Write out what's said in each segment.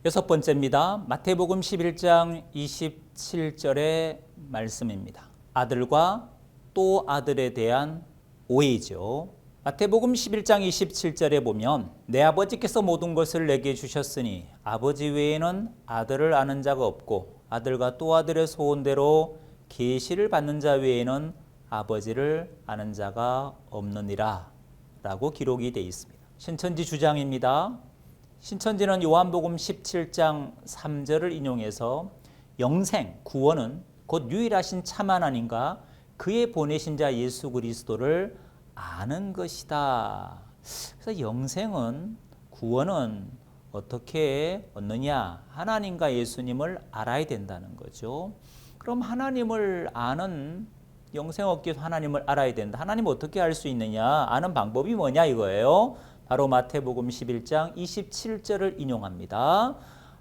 여섯 번째입니다. 마태복음 11장 27절의 말씀입니다. 아들과 또 아들에 대한 오해이죠. 마태복음 11장 27절에 보면 내 아버지께서 모든 것을 내게 주셨으니 아버지 외에는 아들을 아는 자가 없고 아들과 또 아들의 소원대로 계시를 받는 자 외에는 아버지를 아는 자가 없느니라 라고 기록이 되어 있습니다. 신천지 주장입니다. 신천지는 요한복음 17장 3절을 인용해서 영생, 구원은 곧 유일하신 참 하나님과 그의 보내신 자 예수 그리스도를 아는 것이다. 그래서 영생은, 구원은 어떻게 얻느냐? 하나님과 예수님을 알아야 된다는 거죠. 그럼 하나님을 아는, 영생 얻기 위해서 하나님을 알아야 된다. 하나님 어떻게 알 수 있느냐? 아는 방법이 뭐냐 이거예요. 바로 마태복음 11장 27절을 인용합니다.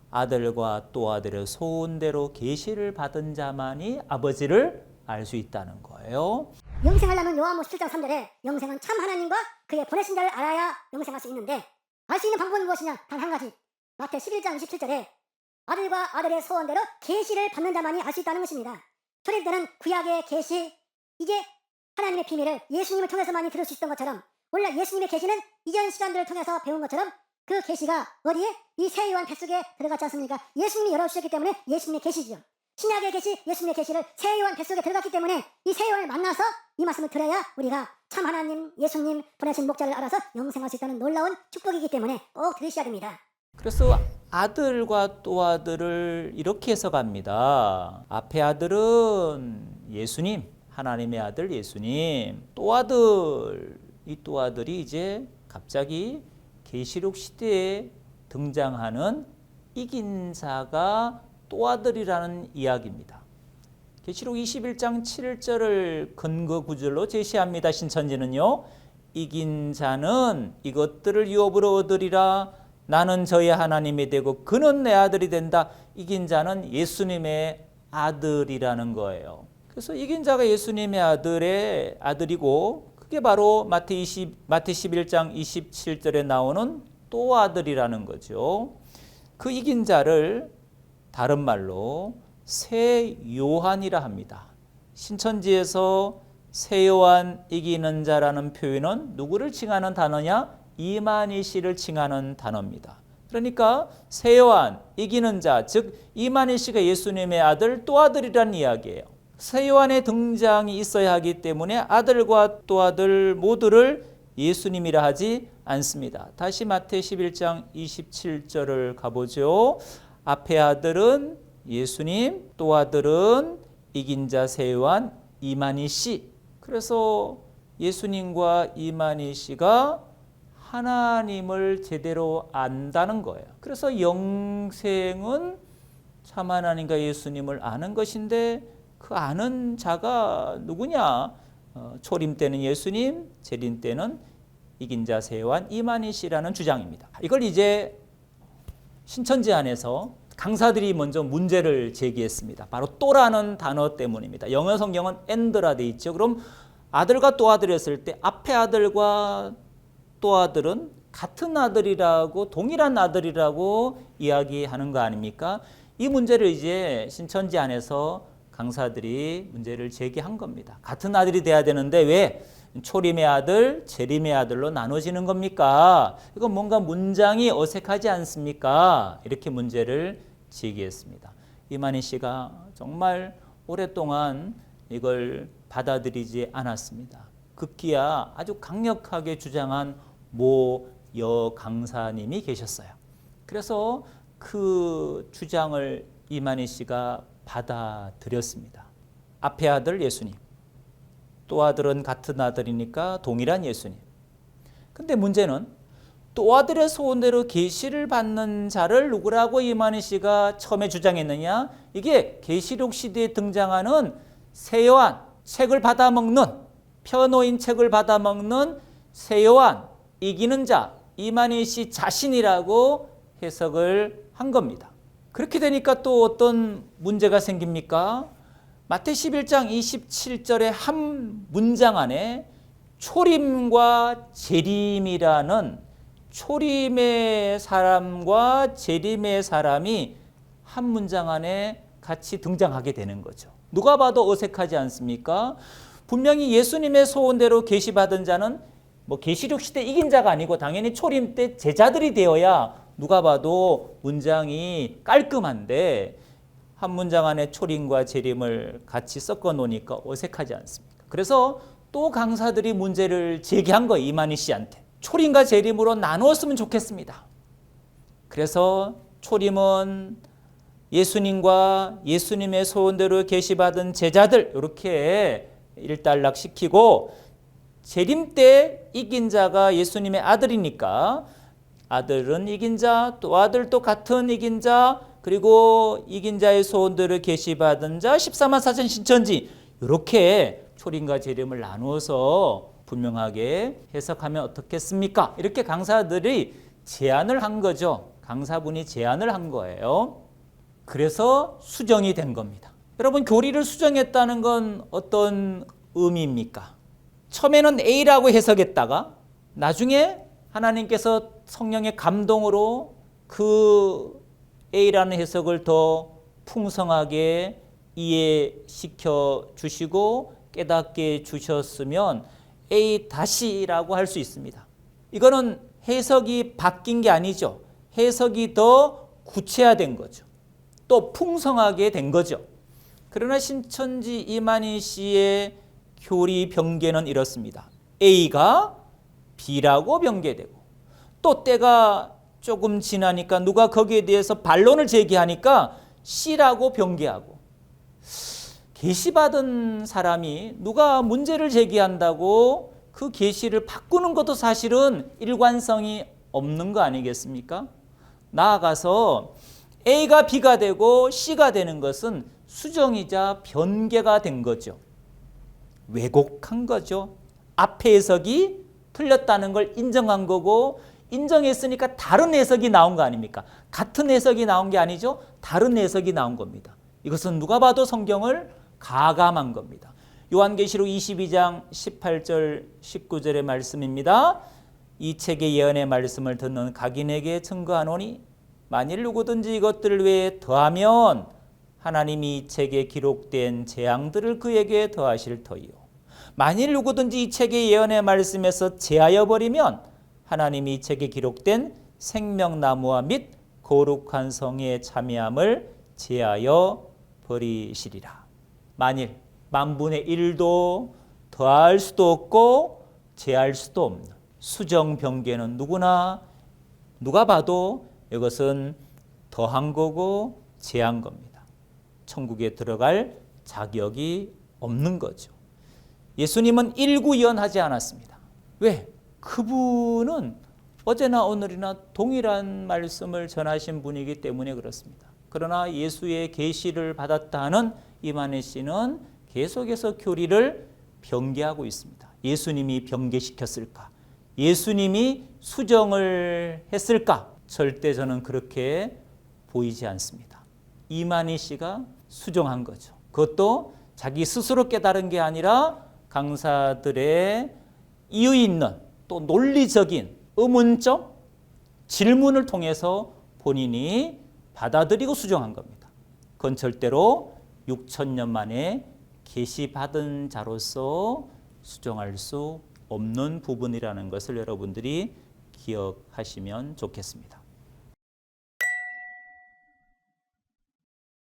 아들과 또 아들의 소원대로 계시를 받은 자만이 아버지를 알 수 있다는 거예요. 영생하려면 요한복음 17장 3절에 영생은 참 하나님과 그의 보내신 자를 알아야 영생할 수 있는데 알 수 있는 방법은 무엇이냐? 단 한 가지. 마태 11장 27절에 아들과 아들의 소원대로 계시를 받는 자만이 알 수 있다는 것입니다. 초대때는 구약의 계시, 이게 하나님의 비밀을 예수님을 통해서만이 들을 수 있었던 것처럼 원래 예수님의 계시는 이전 시간들을 통해서 배운 것처럼 그 계시가 어디에? 이 새 요한 뱃속에 들어갔지 않습니까? 예수님이 열어주셨기 때문에 예수님의 계시죠. 신약의 계시, 예수님의 계시를 새 요한 뱃속에 들어갔기 때문에 이 새 요한을 만나서 이 말씀을 들어야 우리가 참 하나님, 예수님 보내신 목자를 알아서 영생할 수 있다는 놀라운 축복이기 때문에 꼭 들으셔야 됩니다. 그래서 아들과 또 아들을 이렇게 해석합니다. 앞에 아들은 예수님, 하나님의 아들 예수님, 또 아들, 이 또 아들이 이제 갑자기 계시록 시대에 등장하는 이긴 자가 또 아들이라는 이야기입니다. 계시록 21장 7절을 근거 구절로 제시합니다. 신천지는요. 이긴 자는 이것들을 유업으로 얻으리라. 나는 저의 하나님이 되고 그는 내 아들이 된다. 이긴 자는 예수님의 아들이라는 거예요. 그래서 이긴 자가 예수님의 아들이고 그게 바로 마태 11장 27절에 나오는 또 아들이라는 거죠. 그 이긴 자를 다른 말로 새 요한이라 합니다. 신천지에서 새 요한 이기는 자라는 표현은 누구를 칭하는 단어냐? 이만희 씨를 칭하는 단어입니다. 그러니까 새 요한 이기는 자, 즉 이만희 씨가 예수님의 아들 또 아들이라는 이야기예요. 새 요한의 등장이 있어야 하기 때문에 아들과 또 아들 모두를 예수님이라 하지 않습니다. 다시 마태 11장 27절을 가보죠. 앞에 아들은 예수님, 또 아들은 이긴 자 새 요한 이만희 씨. 그래서 예수님과 이만희 씨가 하나님을 제대로 안다는 거예요. 그래서 영생은 참 하나님과 예수님을 아는 것인데 그 아는 자가 누구냐? 초림 때는 예수님, 재림 때는 이긴 자 새 요한 이만희 씨라는 주장입니다. 이걸 이제 신천지 안에서 강사들이 먼저 문제를 제기했습니다. 바로 또라는 단어 때문입니다. 영어 성경은 and라 돼 있죠. 그럼 아들과 또 아들이었을 때 앞에 아들과 또 아들은 같은 아들이라고 동일한 아들이라고 이야기하는 거 아닙니까? 이 문제를 이제 신천지 안에서 강사들이 문제를 제기한 겁니다. 같은 아들이 돼야 되는데 왜 초림의 아들, 재림의 아들로 나눠지는 겁니까? 이건 뭔가 문장이 어색하지 않습니까? 이렇게 문제를 제기했습니다. 이만희 씨가 정말 오랫동안 이걸 받아들이지 않았습니다. 급기야 아주 강력하게 주장한 모 여 강사님이 계셨어요. 그래서 그 주장을 이만희 씨가 받아들였습니다. 앞에 아들 예수님, 또 아들은 같은 아들이니까 동일한 예수님. 근데 문제는 또 아들의 소원대로 계시를 받는 자를 누구라고 이만희 씨가 처음에 주장했느냐? 이게 계시록 시대에 등장하는 새 요한, 책을 받아먹는, 펴놓인 책을 받아먹는 새 요한, 이기는 자, 이만희 씨 자신이라고 해석을 한 겁니다. 그렇게 되니까 또 어떤 문제가 생깁니까? 마태 11장 27절의 한 문장 안에 초림과 재림이라는 초림의 사람과 재림의 사람이 한 문장 안에 같이 등장하게 되는 거죠. 누가 봐도 어색하지 않습니까? 분명히 예수님의 소원대로 계시받은 자는 뭐 계시록 시대 이긴 자가 아니고 당연히 초림 때 제자들이 되어야 누가 봐도 문장이 깔끔한데 한 문장 안에 초림과 재림을 같이 섞어 놓으니까 어색하지 않습니까? 그래서 또 강사들이 문제를 제기한 거예요. 이만희 씨한테. 초림과 재림으로 나누었으면 좋겠습니다. 그래서 초림은 예수님과 예수님의 소원대로 계시받은 제자들 이렇게 일단락시키고 재림 때 이긴 자가 예수님의 아들이니까 아들은 이긴 자, 또 아들도 같은 이긴 자, 그리고 이긴 자의 소원대로 계시받은 자 14만 4천 신천지 이렇게 초림과 재림을 나누어서 분명하게 해석하면 어떻겠습니까? 이렇게 강사들이 제안을 한 거죠. 강사분이 제안을 한 거예요. 그래서 수정이 된 겁니다. 여러분, 교리를 수정했다는 건 어떤 의미입니까? 처음에는 A라고 해석했다가 나중에 하나님께서 성령의 감동으로 그 A라는 해석을 더 풍성하게 이해시켜 주시고 깨닫게 주셨으면 A-라고 할 수 있습니다. 이거는 해석이 바뀐 게 아니죠. 해석이 더 구체화된 거죠. 또 풍성하게 된 거죠. 그러나 신천지 이만희 씨의 교리 변개는 이렇습니다. A가 B라고 변개되고 또 때가 조금 지나니까 누가 거기에 대해서 반론을 제기하니까 C라고 변개하고 계시받은 사람이 누가 문제를 제기한다고 그 계시를 바꾸는 것도 사실은 일관성이 없는 거 아니겠습니까? 나아가서 A가 B가 되고 C가 되는 것은 수정이자 변개가 된 거죠. 왜곡한 거죠. 앞의 해석이 틀렸다는 걸 인정한 거고 인정했으니까 다른 해석이 나온 거 아닙니까? 같은 해석이 나온 게 아니죠. 다른 해석이 나온 겁니다. 이것은 누가 봐도 성경을 가감한 겁니다. 요한계시록 22장 18절 19절의 말씀입니다. 이 책의 예언의 말씀을 듣는 각인에게 증거하노니 만일 누구든지 이것들을 외에 더하면 하나님이 이 책에 기록된 재앙들을 그에게 더하실 터이요. 만일 누구든지 이 책의 예언의 말씀에서 제하여 버리면 하나님이 이 책에 기록된 생명나무와 및 거룩한 성의 참여함을 제하여 버리시리라. 만일 만분의 1도 더할 수도 없고 제할 수도 없는 수정 변개는 누가 봐도 이것은 더한 거고 제한 겁니다. 천국에 들어갈 자격이 없는 거죠. 예수님은 일구연하지 않았습니다. 왜? 그분은 어제나 오늘이나 동일한 말씀을 전하신 분이기 때문에 그렇습니다. 그러나 예수의 계시를 받았다 하는 이만희 씨는 계속해서 교리를 변개하고 있습니다. 예수님이 변개시켰을까? 예수님이 수정을 했을까? 절대 저는 그렇게 보이지 않습니다. 이만희 씨가 수정한 거죠. 그것도 자기 스스로 깨달은 게 아니라 강사들의 이유 있는 또 논리적인 의문점 질문을 통해서 본인이 받아들이고 수정한 겁니다. 그건 절대로 6,000년 만에 계시받은 자로서 수정할 수 없는 부분이라는 것을 여러분들이 기억하시면 좋겠습니다.